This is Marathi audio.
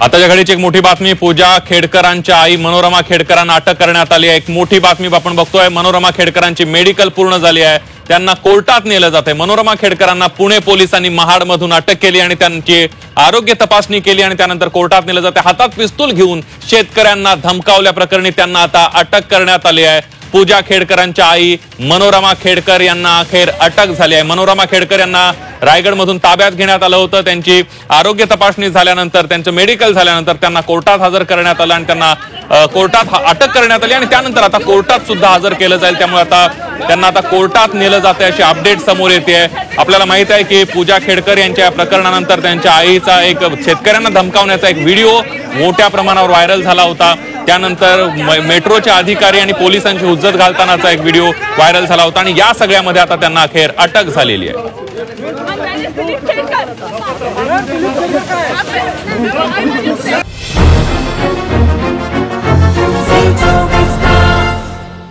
आताच्या घडीची एक मोठी बातमी, पूजा खेडकरांच्या आई मनोरमा खेडकरांना अटक करण्यात आली आहे। एक मोठी बातमी आपण बघतोय, मनोरमा खेडकरांची मेडिकल पूर्ण झाली आहे, त्यांना कोर्टात नेलं जाते। मनोरमा खेडकरांना पुणे पोलिसांनी महाडमधून अटक केली आणि त्यांची आरोग्य तपासणी केली आणि त्यानंतर कोर्टात नेलं जाते। हातात पिस्तूल घेऊन शेतकऱ्यांना धमकावल्या प्रकरणी त्यांना आता अटक करण्यात आली आहे। पूजा खेडकरांच्या आई मनोरमा खेडकर यांना अखेर अटक झाली आहे। मनोरमा खेडकर यांना रायगडमधून ताब्यात घेण्यात आलं होतं। त्यांची आरोग्य तपासणी झाल्यानंतर, त्यांचं मेडिकल झाल्यानंतर त्यांना कोर्टात हजर करण्यात आलं आणि त्यांना कोर्टात अटक करण्यात आली आणि त्यानंतर आता कोर्टात सुद्धा हजर केलं जाईल। त्यामुळे आता त्यांना आता कोर्टात नेलं जाते अशी अपडेट समोर येते आहे। आपल्याला माहित आहे की पूजा खेडकर यांच्या प्रकरणानंतर त्यांच्या आईचा एक शेतकऱ्यांना धमकावण्याचा एक व्हिडिओ मोठ्या प्रमाणावर व्हायरल झाला होता। त्यानंतर मेट्रोचे अधिकारी आणि पोलिसांची हुज्जत घालतानाचा एक व्हिडिओ व्हायरल झाला होता आणि या सगळ्यामध्ये आता त्यांना अखेर अटक झालेली आहे।